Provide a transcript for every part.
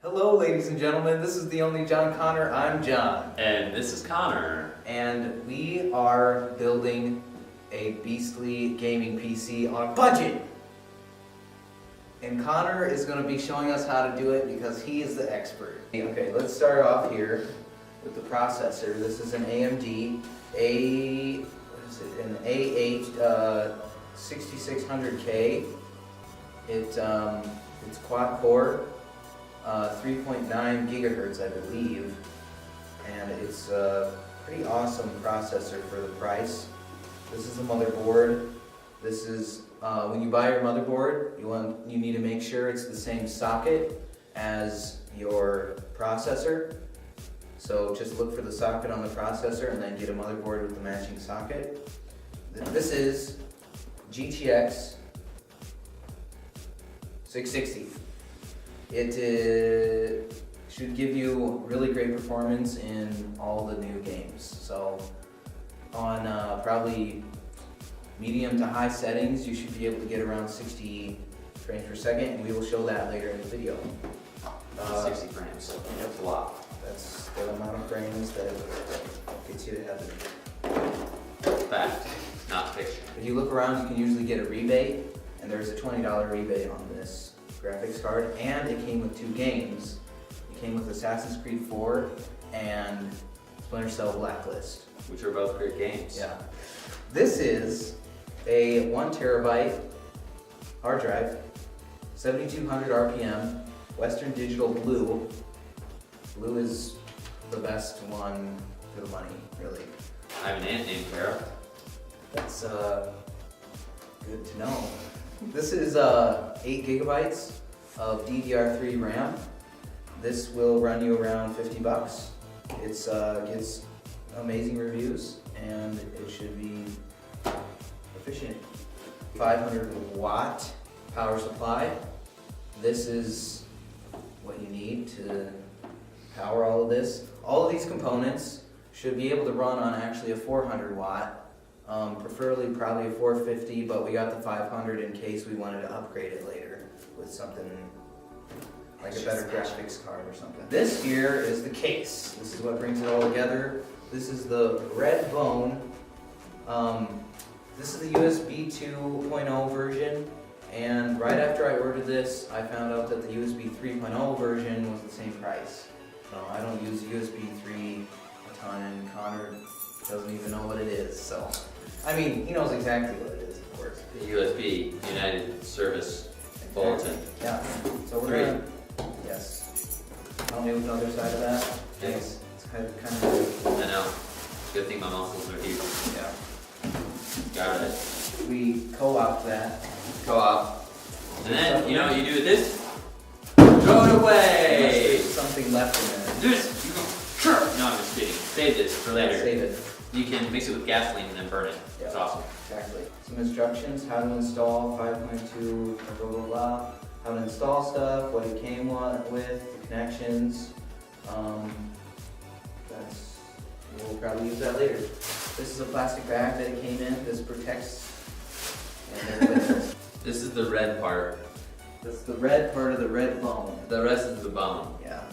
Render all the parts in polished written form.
Hello ladies and gentlemen, this is the only John Connor. I'm John. And this is Connor. And we are building a beastly gaming PC on a budget. And Connor is going to be showing us how to do it because he is the expert. Okay, let's start off here with the processor. This is an AMD an A8 6600K. It's quad core. 3.9 gigahertz, I believe, and it's a pretty awesome processor for the price. This is the motherboard. This is when you buy your motherboard, you need to make sure it's the same socket as your processor. So just look for the socket on the processor and then get a motherboard with the matching socket. This is GTX 660. It should give you really great performance in all the new games. So on probably medium to high settings, you should be able to get around 60 frames per second, and we will show that later in the video. 60 frames, that's a lot. That's the amount of frames that gets you to heaven. Fact, not fiction. If you look around, you can usually get a rebate, and there's a $20 rebate on this graphics card, and it came with 2 games. It came with Assassin's Creed 4 and Splinter Cell Blacklist, which are both great games. Yeah. This is a 1 terabyte hard drive, 7200 RPM, Western Digital Blue. Blue is the best one for the money, really. I have an aunt named Tara. That's good to know. This is 8 gigabytes of DDR3 RAM. This will run you around $50. It's gets amazing reviews and it should be efficient. 500 watt power supply. This is what you need to power all of this. All of these components should be able to run on actually a 400 watt. Preferably probably a 450, but we got the 500 in case we wanted to upgrade it later with something like a better graphics card or something. This here is the case. This is what brings it all together. This is the red bone. This is the USB 2.0 version, and right after I ordered this, I found out that the USB 3.0 version was the same price. So I don't use USB 3 a ton, and Connor doesn't even know what it is, so. I mean, he knows exactly what it is, of course. The USB, United Service Bulletin. Yeah, so we're gonna, yes. Tell me what the other side of that. Thanks. It's kind of I know. Good thing my muscles are huge. yeah. Got it. We co-op that. Co-op. And then, you know what you do with this? Throw it away! There's something left in there. This, you go, sure! No, I'm just kidding. Save this for later. Save it. You can mix it with gasoline and then burn it. Yeah. It's awesome. Exactly. Some instructions, how to install 5.2, blah, blah, blah. How to install stuff, what it came with, the connections. We'll probably use that later. This is a plastic bag that it came in. This protects and everything else. This is the red part. That's the red part of the red bone. The rest is the bone. Yeah.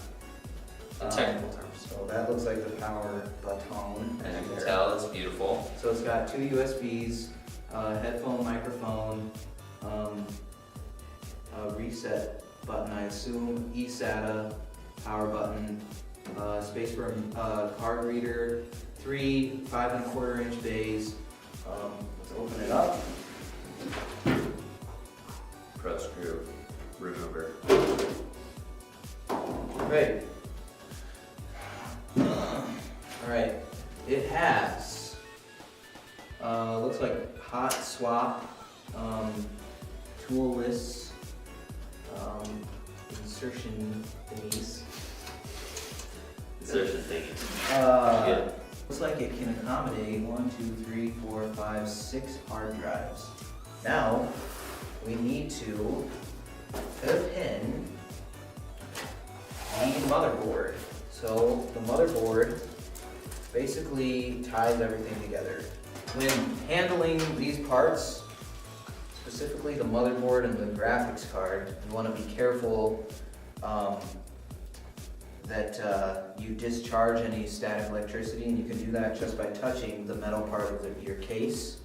In technical terms. So that looks like the power button. And you can tell it's beautiful. So it's got 2 USBs, headphone, microphone, a reset button, I assume, eSATA, power button, space for a card reader, 3 5¼ inch bays. Let's open it up. Pro screw remover. Great. Alright, it has, looks like hot swap, toolless, insertion thingies. Insertion thingies. Looks like it can accommodate 1, 2, 3, 4, 5, 6 hard drives. Now, we need to put a pin basically ties everything together. When handling these parts, specifically the motherboard and the graphics card, you want to be careful that you discharge any static electricity, and you can do that just by touching the metal part of your case.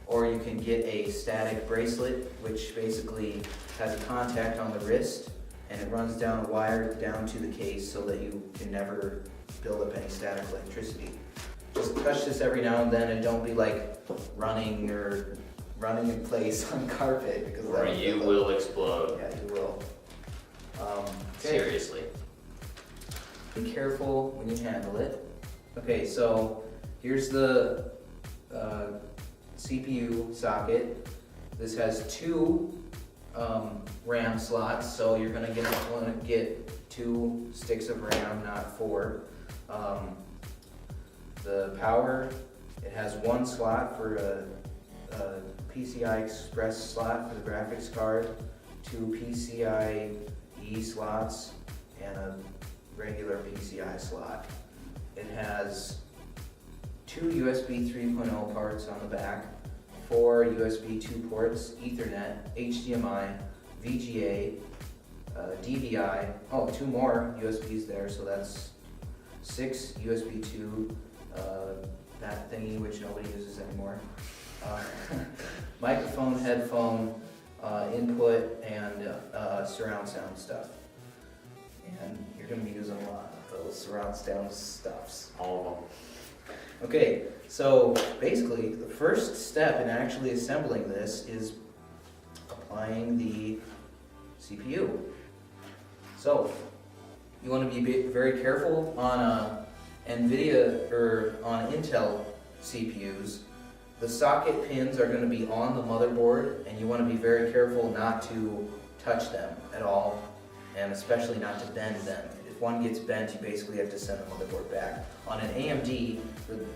Or you can get a static bracelet, which basically has a contact on the wrist, and it runs down a wire down to the case so that you can never build up any static electricity. Just touch this every now and then, and don't be like running in place on carpet, because Or you will explode. Yeah, you will. Okay. Seriously. Be careful when you handle it. Okay, so here's the CPU socket. This has two RAM slots, so you're gonna want to get 2 sticks of RAM, not 4. The power, it has 1 slot for a PCI Express slot for the graphics card, 2 PCIe slots, and a regular PCI slot. It has 2 USB 3.0 ports on the back, 4 USB 2 ports, Ethernet, HDMI, VGA, DVI, 2 more USBs there, so that's 6 USB 2, that thingy which nobody uses anymore. Microphone, headphone, input, and surround sound stuff. And you're going to be using a lot of those surround sound stuffs. All of them. Okay, so basically the first step in actually assembling this is applying the CPU. So you want to be very careful on NVIDIA or on Intel CPUs. The socket pins are going to be on the motherboard, and you want to be very careful not to touch them at all, and especially not to bend them. If one gets bent, you basically have to send the motherboard back. On an AMD,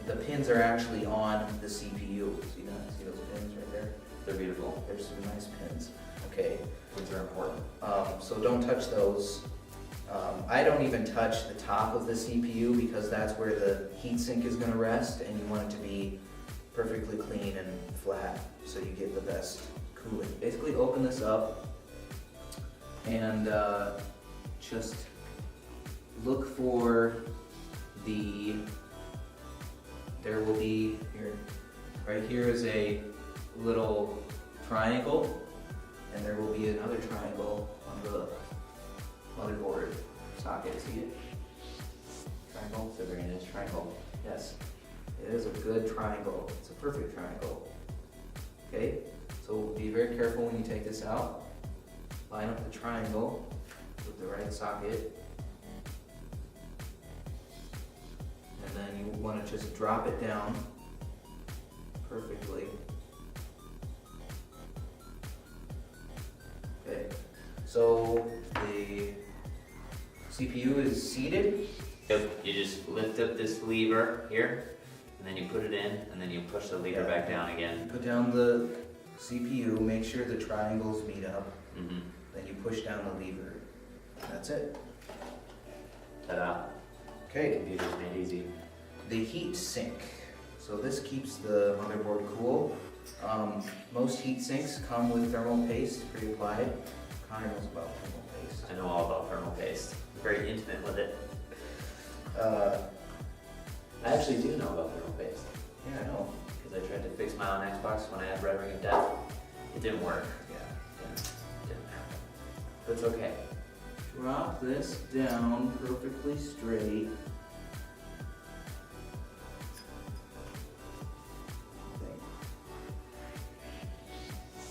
the pins are actually on the CPU. See that? See those pins right there? They're beautiful. There's some nice pins. Okay. Pins are important. So don't touch those. I don't even touch the top of the CPU because that's where the heatsink is going to rest, and you want it to be perfectly clean and flat so you get the best cooling. Basically open this up and just look for there will be here, right here is a little triangle, and there will be another triangle on the motherboard socket. See it? Triangle? It's a very nice triangle. Yes, it is a good triangle. It's a perfect triangle. Okay, so be very careful when you take this out. Line up the triangle with the right socket. And then you want to just drop it down perfectly. Okay, so the CPU is seated. Yep, you just lift up this lever here, and then you put it in, and then you push the lever back down again. Put down the CPU, make sure the triangles meet up. Mm-hmm. Then you push down the lever. That's it. Ta-da. Okay. Computer's made easy. The heat sink. So this keeps the motherboard cool. Most heat sinks come with thermal paste pre-applied. Connor knows about thermal paste. I know all about thermal paste. I'm very intimate with it. I actually do know about thermal paste. Yeah, I know. Because I tried to fix my own Xbox when I had Red Ring of Death. It didn't work. Yeah. Didn't happen. But it's okay. Drop this down perfectly straight.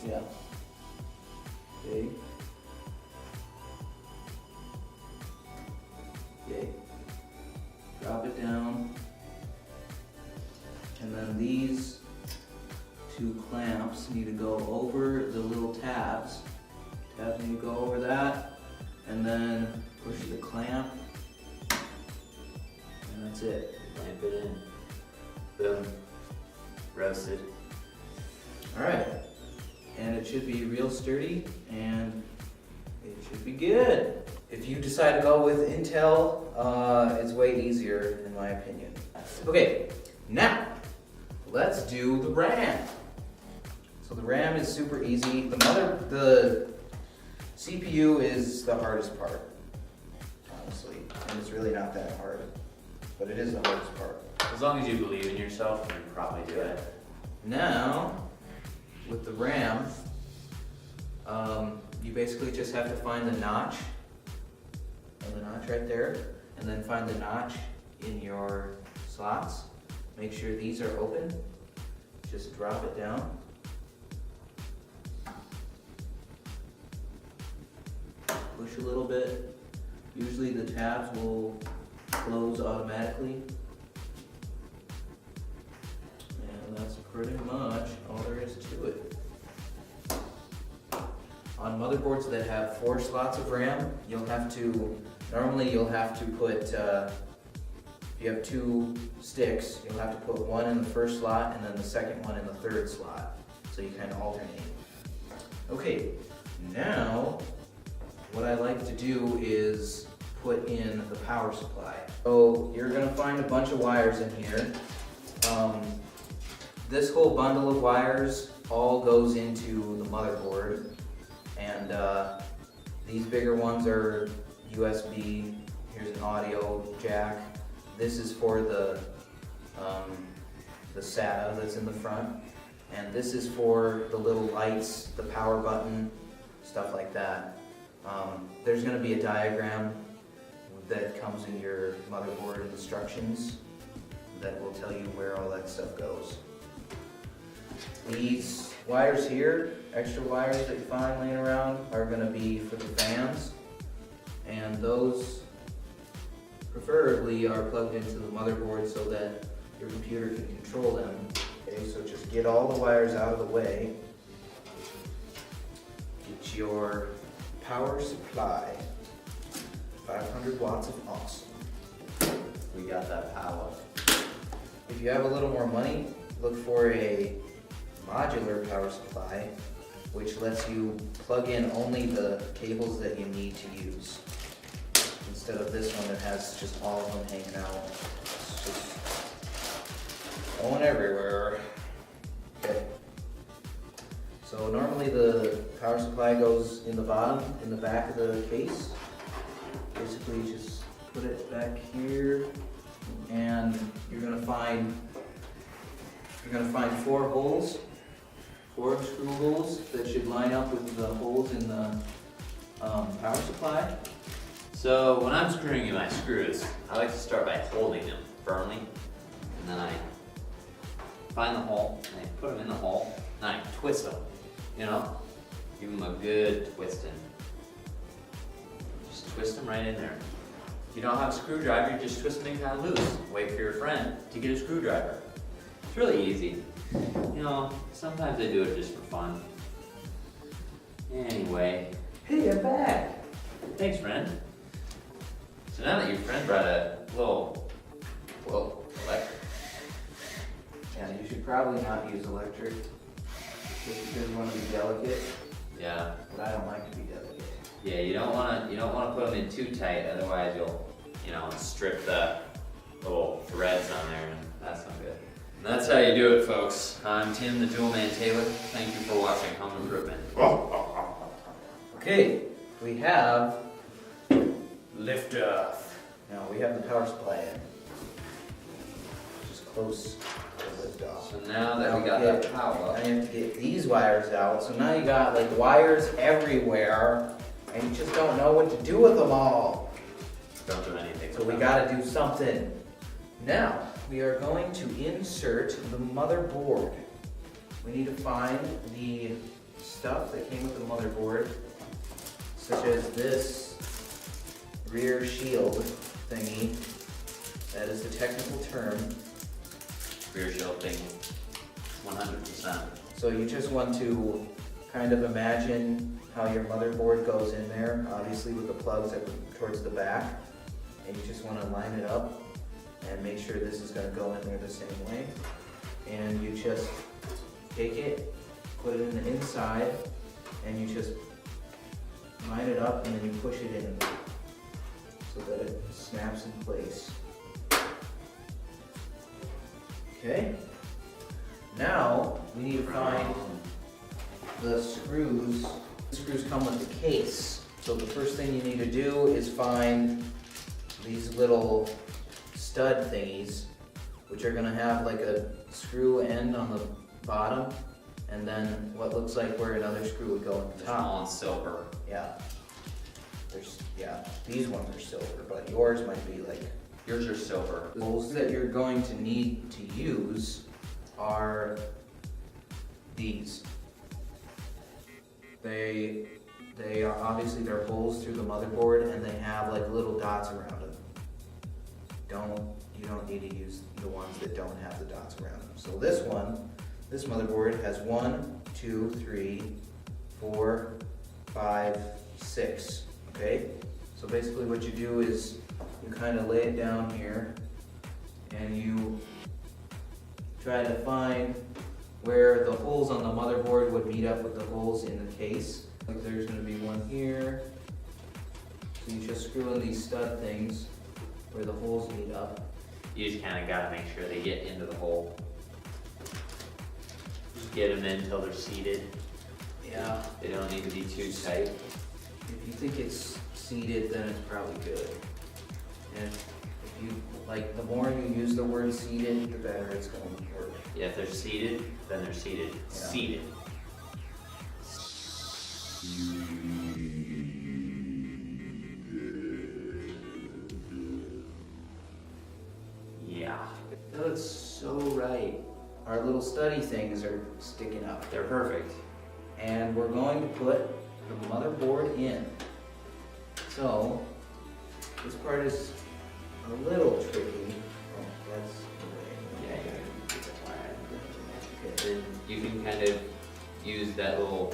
Yeah. Okay. Okay. Drop it down. And then these 2 clamps need to go over the little tabs. Tabs need to go over that. And then push the clamp. And that's it. Clamp it in. Boom. Roasted. Alright. And it should be real sturdy, and it should be good. If you decide to go with Intel, it's way easier in my opinion. Okay, now let's do the RAM. So the RAM is super easy. The CPU is the hardest part, honestly, and it's really not that hard, but it is the hardest part. As long as you believe in yourself, you can probably do it. Now, with the RAM, you basically just have to find the notch, and the notch right there, and then find the notch in your slots. Make sure these are open. Just drop it down. Push a little bit. Usually the tabs will close automatically. And that's pretty much all there is to it. On motherboards that have 4 slots of RAM, normally you'll have to put, if you have 2 sticks, you'll have to put one in the first slot and then the second one in the third slot. So you kind of alternate. Okay, now what I like to do is put in the power supply. So you're gonna find a bunch of wires in here. This whole bundle of wires all goes into the motherboard, and these bigger ones are USB. Here's an audio jack. This is for the SATA that's in the front, and this is for the little lights, the power button, stuff like that. There's going to be a diagram that comes in your motherboard instructions that will tell you where all that stuff goes. These wires here, extra wires that you find laying around, are going to be for the fans, and those preferably are plugged into the motherboard so that your computer can control them. Okay, so just get all the wires out of the way. Get your power supply, 500 watts of awesome. We got that power. If you have a little more money, look for a modular power supply, which lets you plug in only the cables that you need to use, instead of this one that has just all of them hanging out. It's just going everywhere. Okay. So normally the power supply goes in the bottom, in the back of the case. Basically just put it back here, and you're gonna find 4 holes, 4 screw holes that should line up with the holes in the power supply. So when I'm screwing in my screws, I like to start by holding them firmly, and then I find the hole, and I put them in the hole, and I twist them, give them a good twisting. Just twist them right in there. If you don't have a screwdriver, you just twist them kind of loose. Wait for your friend to get a screwdriver. It's really easy. Sometimes I do it just for fun. Anyway. Hey, I'm back. Thanks, friend. So now that your friend brought a little electric. Yeah, you should probably not use electric, just because you want to be delicate. Yeah. But I don't like to be delicate. Yeah, you don't want to put them in too tight, otherwise you'll, strip the little threads on there, and that's not good. And that's how you do it, folks. I'm Tim, the Tool Man Taylor. Thank you for watching Home Improvement. Okay, we have Lift off. now we have the power supply in, just close to lift off. So now that we got that power, I have to get these wires out. So now you got like wires everywhere, and you just don't know what to do with them all. don't do anything. So we gotta do something. Now, we are going to insert the motherboard. We need to find the stuff that came with the motherboard, such as this rear shield thingy. That is the technical term. Rear shield thing, 100%. So you just want to kind of imagine how your motherboard goes in there, obviously with the plugs towards the back, and you just want to line it up and make sure this is going to go in there the same way. And you just take it, put it in the inside, and you just line it up, and then you push it in so that it snaps in place. Okay. Now, we need to find the screws. The screws come with the case. So the first thing you need to do is find these little stud thingies, which are gonna have like a screw end on the bottom, and then what looks like where another screw would go at the top. All in silver. Yeah. These ones are silver, but yours might be like, Yours are silver. the holes that you're going to need to use are these. They are obviously, they're holes through the motherboard, and they have like little dots around them. You don't need to use the ones that don't have the dots around them. So this motherboard has 1, 2, 3, 4, 5, 6, okay? So basically what you do is you kind of lay it down here and you try to find where the holes on the motherboard would meet up with the holes in the case. Like there's gonna be one here. So you just screw in these stud things where the holes meet up. You just kind of got to make sure they get into the hole. Just get them in until they're seated. Yeah. They don't need to be too tight. If you think it's seated, then it's probably good. And if you, like, the more you use the word seated, the better it's going to work. Yeah, if they're seated, then they're seated. Yeah. Seated. Yeah. That looks so right. Our little study things are sticking up. They're perfect. And we're going to put the motherboard in. So, this part is a little tricky. Oh, that's the way. Yeah, you can get the wire. Okay. Then you can kind of use that little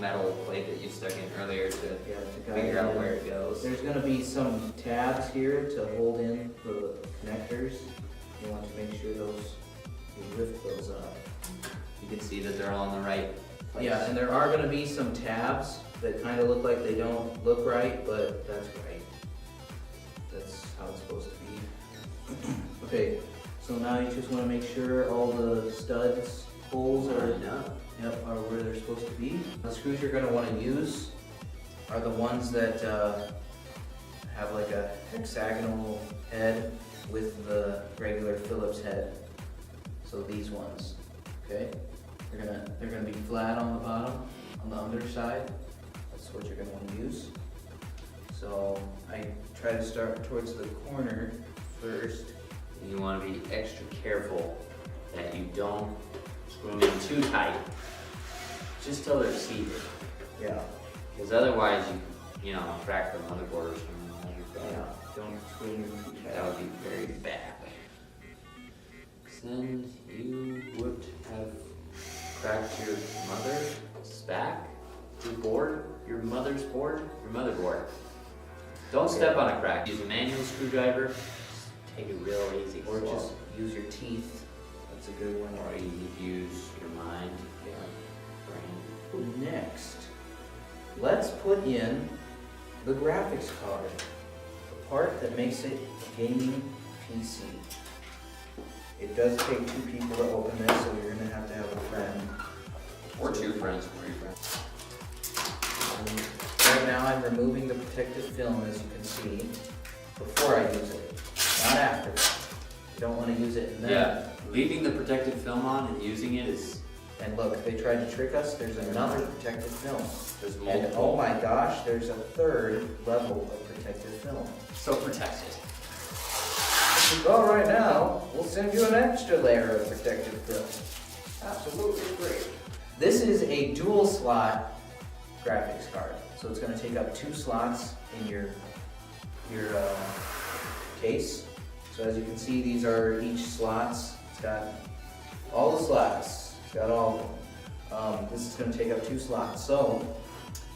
metal plate that you stuck in earlier to Yeah, to guide figure out it in. where it goes. There's gonna be some tabs here to hold in the connectors. You want to make sure you lift those up. You can see that they're all in the right place. Yeah, and there are gonna be some tabs that kind of look like they don't look right, but that's right. That's how it's supposed to be. Okay, so now you just wanna make sure all the studs, holes are are where they're supposed to be. The screws you're gonna wanna use are the ones that have like a hexagonal head with the regular Phillips head. So these ones, okay? They're gonna be flat on the bottom, on the underside. That's what you're gonna wanna use. So I try to start towards the corner first. You want to be extra careful that you don't screw them in too tight, just till they're seated. Yeah. Because otherwise, you know, crack the motherboard or something. Yeah, don't screw them too tight. That would be very bad. 'Cause then you would have cracked your mother's back, your mother's board, your motherboard. Don't step on a crack. Use a manual screwdriver. Just take it real easy. Or slow. just use your teeth. That's a good one. Or you use your mind, brain. Next, let's put in the graphics card, the part that makes it a gaming PC. It does take 2 people to open this, so you're gonna have a friend. Or 2 friends, 3 friends. Right now I'm removing the protective film, as you can see, before I use it, not after. You don't want to use it in there. Yeah, leaving the protective film on and using it is, And look, they tried to trick us, there's another protective film. there's And multiple. oh my gosh, there's a 3rd level of protective film. So protected. If you go right now, we'll send you an extra layer of protective film. Absolutely great. This is a dual slot graphics card. So it's gonna take up 2 slots in your case. So as you can see, these are each slots. It's got all the slots. It's got all of them. This is gonna take up 2 slots. So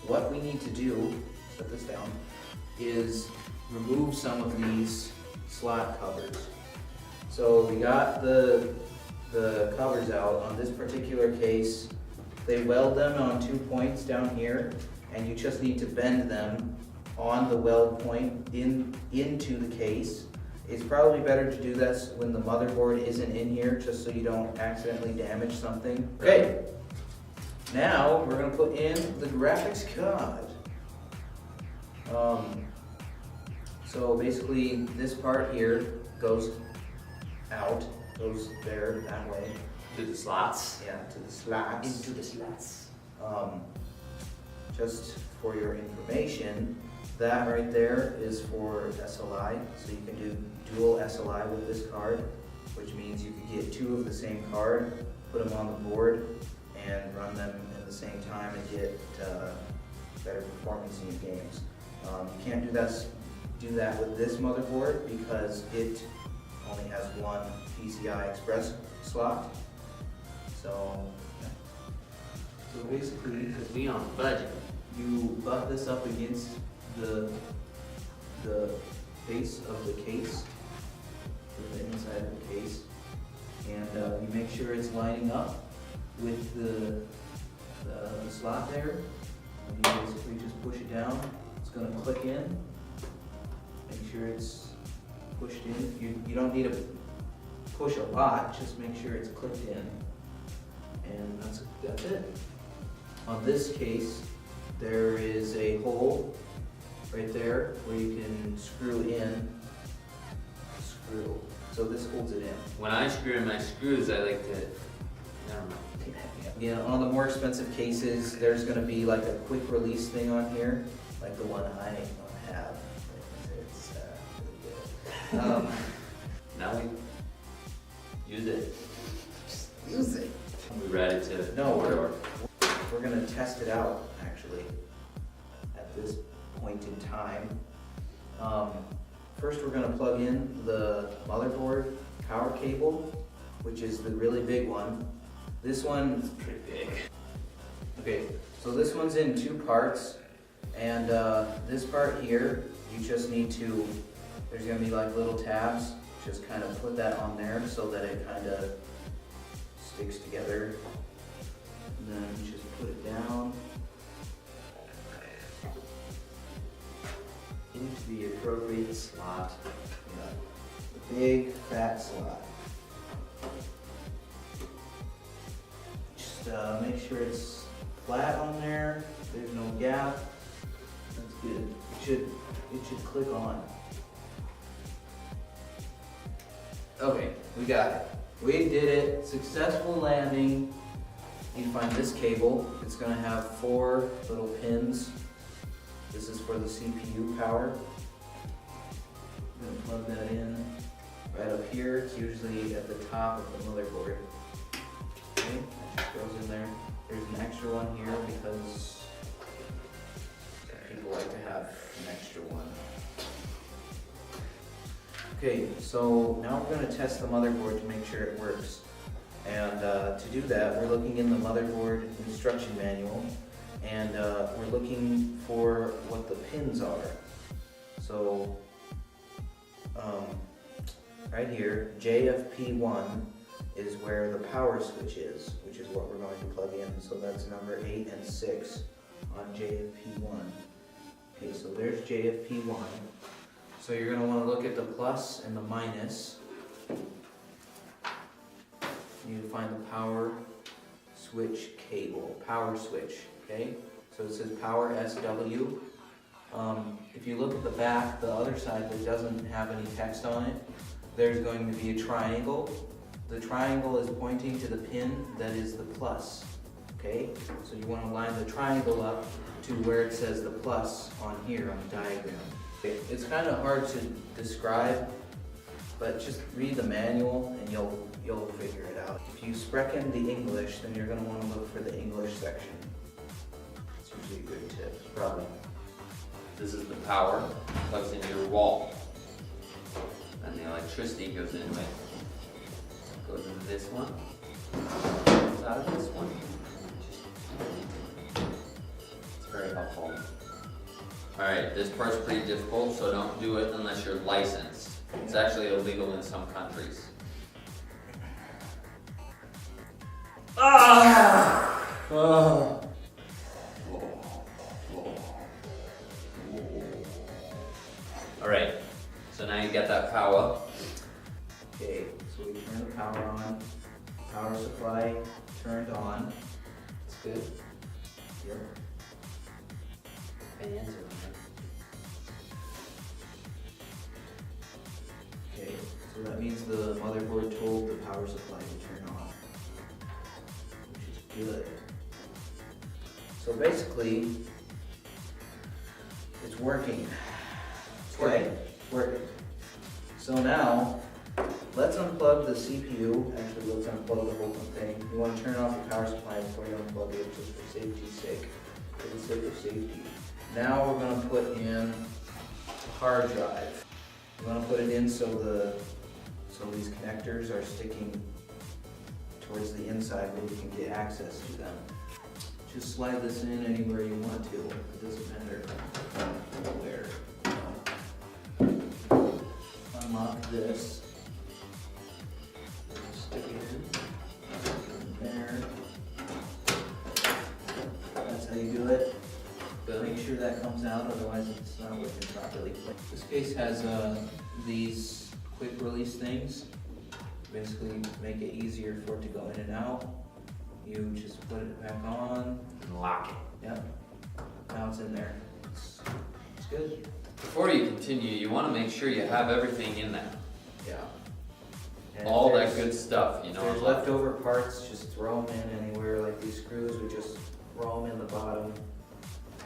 what we need to do, set this down, is remove some of these slot covers. So we got the covers out. On this particular case, they weld them on 2 points down here, and you just need to bend them on the weld point into the case. It's probably better to do this when the motherboard isn't in here, just so you don't accidentally damage something. Okay, now we're gonna put in the graphics card. So basically this part here goes out, goes there, that way. To the slots. Yeah, to the slots. Into the slots. Just for your information, that right there is for SLI, so you can do dual SLI with this card, which means you could get two of the same card, put them on the board, and run them at the same time and get better performance in your games. You can't do that with this motherboard because it only has one PCI Express slot. So, yeah. So basically, Because we on budget. you butt this up against the base of the case, or the inside of the case, and you make sure it's lining up with the slot there. And you basically just push it down. It's going to click in. Make sure it's pushed in. You don't need to push a lot. Just make sure it's clicked in, and that's it. On this case, there is a hole right there where you can screw in. Screw. So this holds it in. When I screw in my screws, I like to, never mind. Yeah, on the more expensive cases, there's gonna be like a quick release thing on here, like the one I have. It's really good. Now we use it. Just use it. We ready to? No, we're gonna test it out actually at this point in time. First, we're gonna plug in the motherboard power cable, which is the really big one. This one is pretty big. Okay, so this one's in two parts, and this part here, you just need to, there's gonna be like little tabs, just kind of put that on there so that it kind of sticks together. And then you just put it down Into the appropriate slot. yeah, the big fat slot. Just make sure it's flat on there. There's no gap. That's good. It should click on. Okay, we got it. We did it. Successful landing. You find this cable. It's gonna have 4 little pins. This is for the CPU power. I'm gonna plug that in right up here. It's usually at the top of the motherboard. Okay, that just goes in there. There's an extra one here because people like to have an extra one. Okay, so now we're gonna test the motherboard to make sure it works. And to do that, we're looking in the motherboard instruction manual, and we're looking for what the pins are. So, right here, JFP1 is where the power switch is, which is what we're going to plug in. So that's number 8 and 6 on JFP1. Okay, so there's JFP1. So you're going to want to look at the plus and the minus. You find the power switch cable, power switch, okay? So it says power SW. If you look at the back, the other side that doesn't have any text on it, there's going to be a triangle. The triangle is pointing to the pin that is the plus, okay? So you want to line the triangle up to where it says the plus on here on the diagram. It's kind of hard to describe, but just read the manual and you'll figure it out. If you sprechen the English, then you're going to want to look for the English section. It's usually a good tip, probably. This is the power, plugs into your wall. And the electricity goes into it. Goes into this one. Comes out of this one. It's very helpful. Alright, this part's pretty difficult, so don't do it unless you're licensed. It's actually illegal in some countries. Alright, so now you to get that power. Okay, so we turn the power on. Power supply turned on. It's good. Yep. Fans are Okay, so that means the motherboard told the power supply to turn on, which is good. So basically, it's working. Okay, it's working. So now, let's unplug the CPU. Actually, let's unplug the whole thing. You want to turn off the power supply before you unplug it, just for safety's sake. For the sake of safety. Now we're going to put in a hard drive. You want to put it in so these connectors are sticking towards the inside where you can get access to them. Just slide this in anywhere you want to. It doesn't matter where. Unlock this. Stick it in there. That's how you do it. Make sure that comes out, otherwise it's not working properly. This case has these quick release things. Basically make it easier for it to go in and out. You just put it back on. and lock it. Yep. Now it's in there. It's good. Before you continue, you want to make sure you have everything in there. Yeah. And All if that there's- good stuff, you If know. there's leftover parts, just throw them in anywhere, like these screws, we just throw them in the bottom.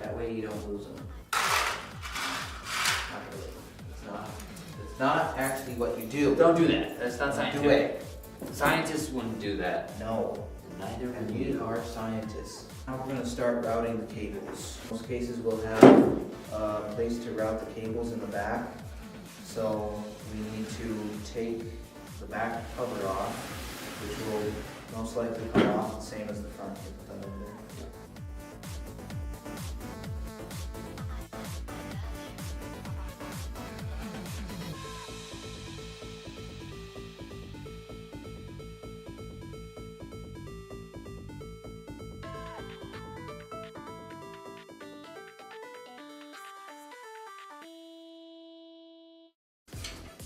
That way you don't lose them. Not really. It's not actually what you do. Don't do that. That's not Do scientific. it. Scientists wouldn't do that. No. Neither would And you. we are scientists. Now we're gonna start routing the cables. Most cases will have a place to route the cables in the back. So we need to take the back cover off, which will most likely come off the same as the front. You put that over there.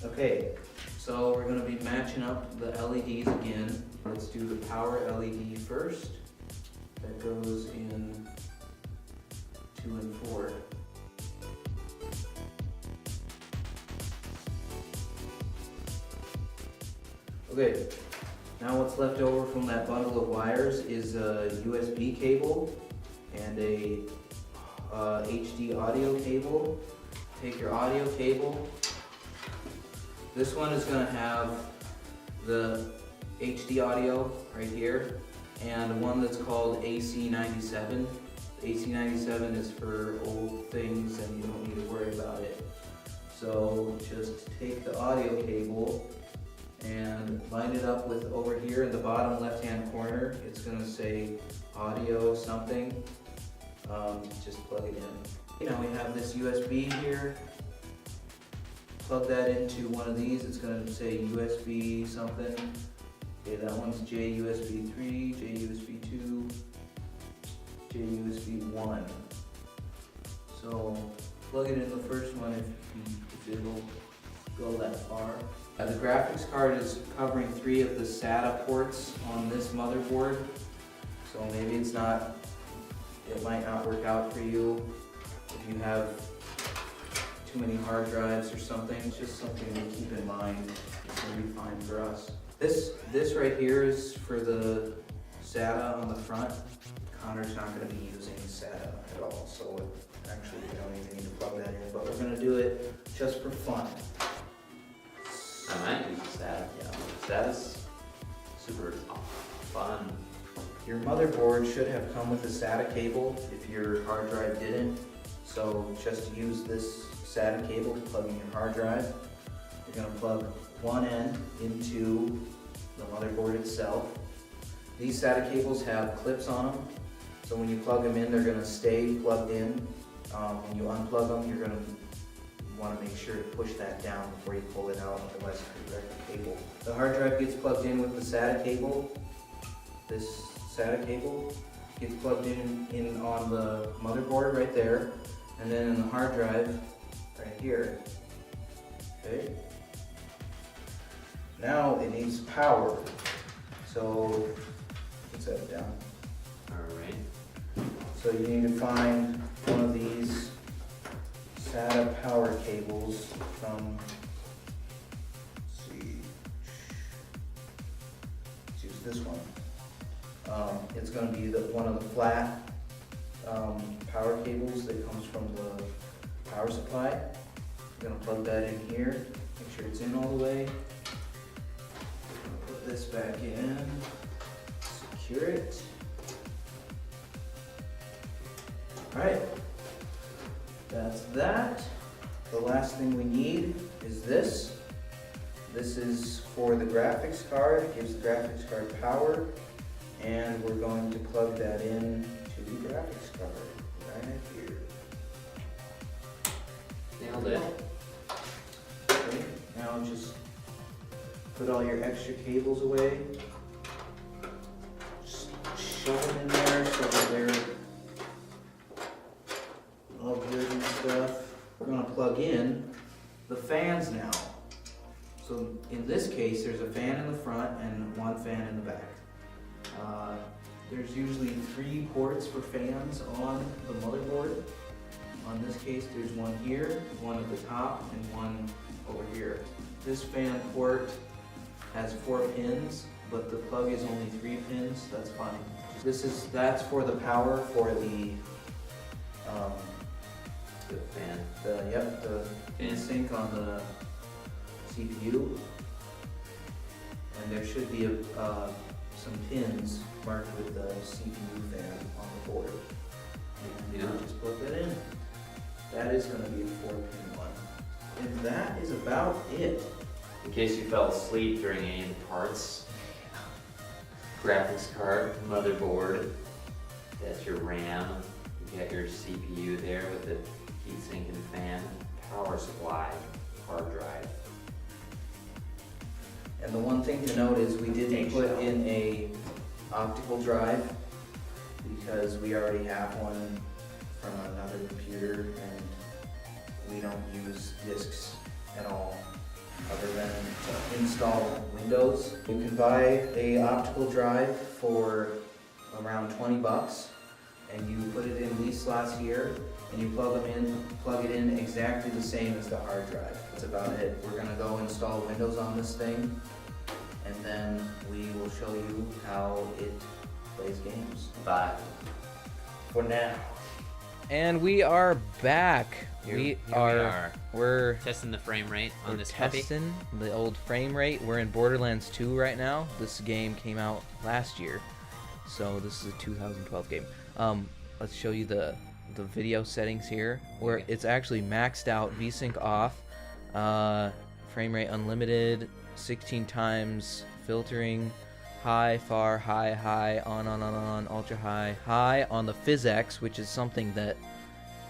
Okay, so we're going to be matching up the LEDs again. Let's do the power LED first. That goes in 2 and 4. Okay, now what's left over from that bundle of wires is a USB cable and a HD audio cable. Take your audio cable. This one is going to have the HD audio right here and one that's called AC97. The AC97 is for old things and you don't need to worry about it. So just take the audio cable and line it up with over here in the bottom left hand corner. It's going to say audio something. Just plug it in. Now we have this USB here. Plug that into one of these. It's going to say USB something. Okay, that one's JUSB 3, JUSB 2, JUSB 1. So plug it in the first one if it'll go that far. The graphics card is covering 3 of the SATA ports on this motherboard. So maybe it might not work out for you if you have too many hard drives or something. It's just something to keep in mind. It's gonna be fine for us. This right here is for the SATA on the front. Connor's not gonna be using SATA at all, so actually we don't even need to plug that in, but we're gonna do it just for fun. I might use that. Yeah. That is super fun. Your motherboard should have come with a SATA cable if your hard drive didn't. So just use this SATA cable to plug in your hard drive. You're going to plug one end into the motherboard itself. These SATA cables have clips on them, so when you plug them in, they're going to stay plugged in. When you unplug them, you're going to want to make sure to push that down before you pull it out, otherwise you could wreck the cable. The hard drive gets plugged in with the SATA cable. This SATA cable gets plugged in on the motherboard right there, and then in the hard drive right here. Okay. Now it needs power. So let's set it down. Alright. So you need to find one of these SATA power cables from, let's see, let's use this one. It's going to be one of the flat power cables that comes from the power supply. I'm going to plug that in here, make sure it's in all the way. Put this back in, secure it. Alright, that's that. The last thing we need is this. This is for the graphics card. It gives the graphics card power, and we're going to plug that in to the graphics card right here. Nailed it. Okay, now just put all your extra cables away. Just shove them in there so that they're all good and stuff. We're gonna plug in the fans now. So in this case, there's a fan in the front and one fan in the back. There's usually 3 ports for fans on the motherboard. On this case, there's one here, one at the top, and one over here. This fan port has 4 pins, but the plug is only 3 pins. That's fine. That's for the power for the fan. the sync on the CPU, and there should be some pins marked with the CPU fan on the board. And you just plug that in. That is going to be a 4-pin one, and that is about it. In case you fell asleep during any of the parts, graphics card, motherboard, that's your RAM. You got your CPU there with the heatsink and fan, power supply, hard drive. And the one thing to note is we didn't put in a optical drive because we already have one from another computer, and we don't use discs at all other than to install Windows. You can buy a optical drive for around 20 bucks, and you put it in these slots here, and you plug it in exactly the same as the hard drive. That's about it. We're gonna go install Windows on this thing, and then we will show you how it plays games. But For now. And we are back. We're testing the frame rate on we're this puppy. testing the old frame rate. We're in Borderlands 2 right now. This game came out last year, so this is a 2012 game. Let's show you the video settings here, where it's actually maxed out, VSync off, frame rate unlimited, 16 times filtering, high, far, high, on, ultra high on the PhysX, which is something that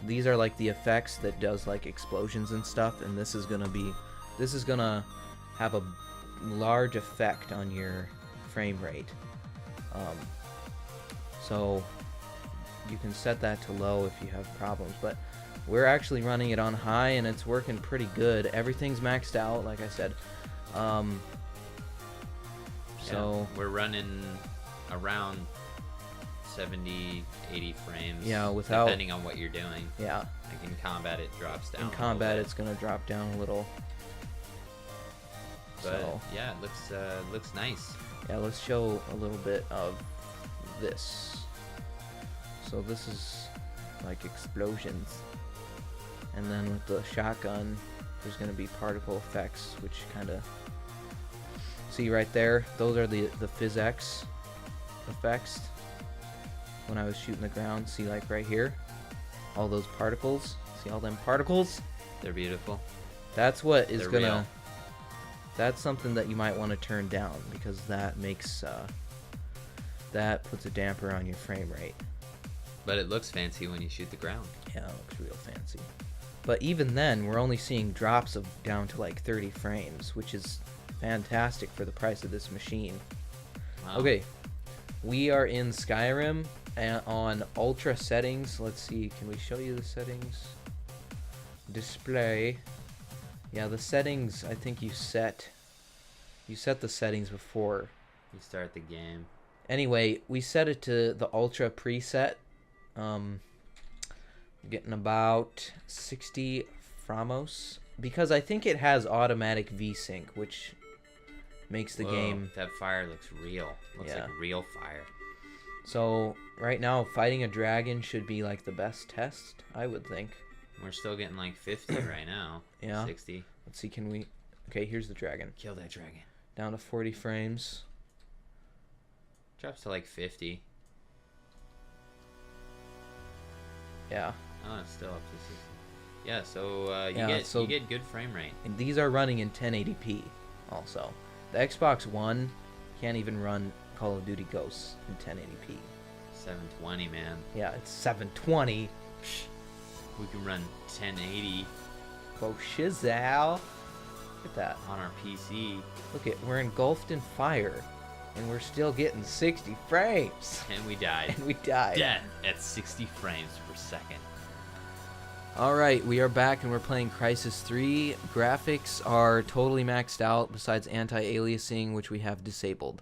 these are like the effects that does like explosions and stuff, and this is gonna have a large effect on your frame rate. So you can set that to low if you have problems, but we're actually running it on high and it's working pretty good. Everything's maxed out, like I said. So we're running around 70, 80 frames. Yeah, without depending on what you're doing. Yeah. Like in combat, it drops down. In combat, it's gonna drop down a little. But so yeah, it looks nice. yeah, let's show a little bit of this. So this is like explosions, and then with the shotgun, there's gonna be particle effects, which kind of see right there. Those are the PhysX effects. When I was shooting the ground, see like right here, all those particles. See all them particles? They're beautiful. That's what is They're gonna. real. That's something that you might want to turn down, because that makes that puts a damper on your frame rate. But it looks fancy when you shoot the ground. Yeah, it looks real fancy. But even then, we're only seeing drops of down to like 30 frames, which is fantastic for the price of this machine. Wow. Okay, we are in Skyrim and on ultra settings. Let's see, can we show you the settings? Display. Yeah, the settings, I think you set the settings before. You start the game. Anyway, we set it to the Ultra preset. Getting about 60 framos because I think it has automatic VSync, which makes the game. That fire looks real. Looks like real fire. So right now, fighting a dragon should be like the best test, I would think. We're still getting like 50 right now. Yeah. 60. Let's see, can we... Okay, here's the dragon. Kill that dragon. Down to 40 frames. Drops to like 50. Yeah. Oh, it's still up to 60. Yeah, so you get good frame rate. And these are running in 1080p also. The Xbox One can't even run Call of Duty Ghosts in 1080p. 720, man. Yeah, it's 720. We can run 1080 Oh, shizzle. Look at that. on our PC. Look at, we're engulfed in fire. And we're still getting 60 frames. And we died. And we died. Dead at 60 frames per second. Alright, we are back and we're playing Crysis 3. Graphics are totally maxed out besides anti-aliasing, which we have disabled.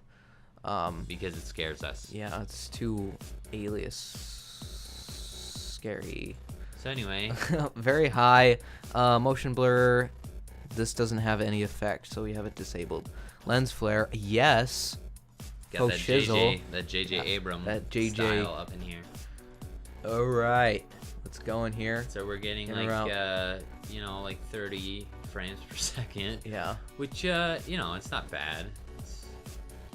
Because it scares us. Yeah, it's too alias scary. So anyway. Very high. Motion blur. This doesn't have any effect, so we have it disabled. Lens flare, yes. Got that shizzle. JJ Abrams that JJ style up in here. Alright. Let's go in here. So we're getting In like, around- like 30 frames per second. Yeah. Which, it's not bad.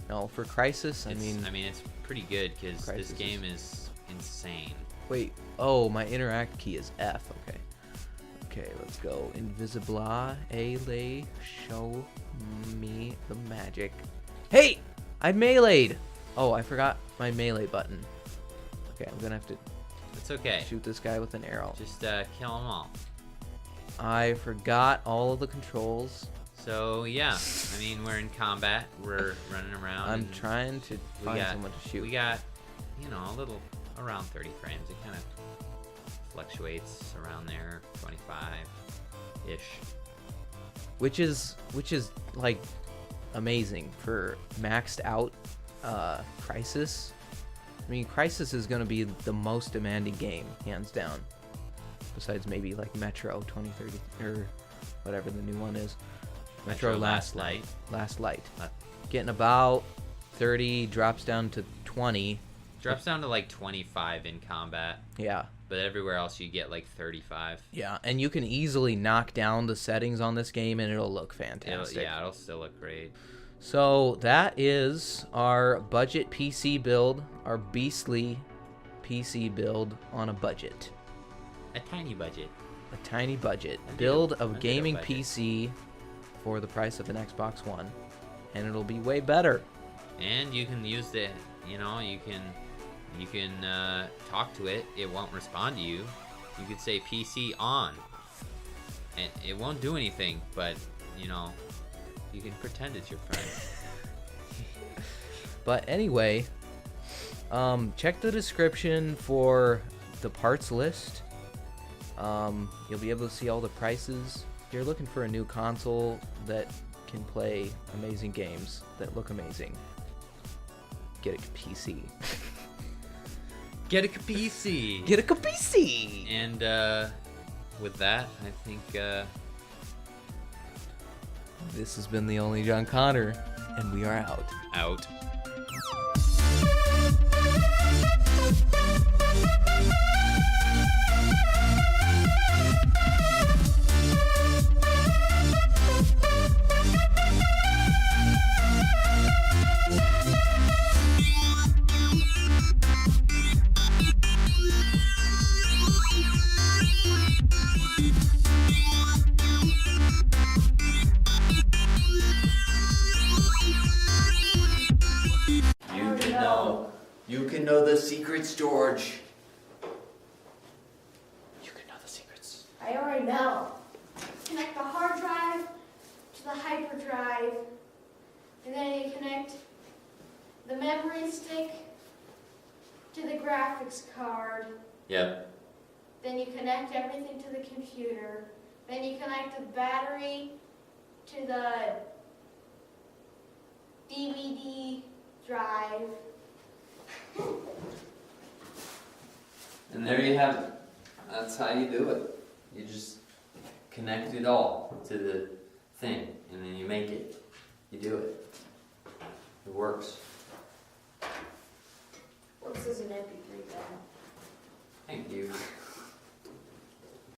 No, for Crysis, I mean, it's pretty good because Crysis this game is insane. wait. Oh, my interact key is F. Okay. Okay, let's go. Invisibla, lay, show me the magic. Hey! I meleeed! Oh, I forgot my melee button. Okay, I'm gonna have to It's okay. shoot this guy with an arrow. Just kill them all. I forgot all of the controls. So yeah, we're in combat. We're running around. I'm and trying to find someone to shoot. We got, a little around 30 frames. It kind of fluctuates around there, 25-ish. Which is like amazing for maxed out Crysis. I mean, Crysis is going to be the most demanding game, hands down. Besides maybe like Metro 2030 or whatever the new one is. Metro Last Light. Last Light. Getting about 30, drops down to 20. Drops down to like 25 in combat. Yeah. But everywhere else you get like 35. Yeah, and you can easily knock down the settings on this game and it'll look fantastic. It'll still look great. So that is our budget PC build, our beastly PC build on a budget. A tiny budget. A tiny budget. A Build little of gaming budget. PC for the price of an Xbox One. And it'll be way better. And you can use the, you can talk to it. It won't respond to you. You could say PC on. And it won't do anything, but, you can pretend it's your friend. But anyway, check the description for the parts list. You'll be able to see all the prices. If you're looking for a new console that can play amazing games that look amazing, get a PC. Get a PC! Get a PC! And with that, I think This has been the Only John Connor, and we are out. out. You can know the secrets, George. You can know the secrets. I already know. Connect the hard drive to the hyperdrive, and then you connect the memory stick to the graphics card. Yep. Then you connect everything to the computer, Then you connect the battery to the DVD drive. And there you have it. That's how you do it. You just connect it all to the thing, and then you make it. You do it. It works. Works as an MP3 file. Thank you.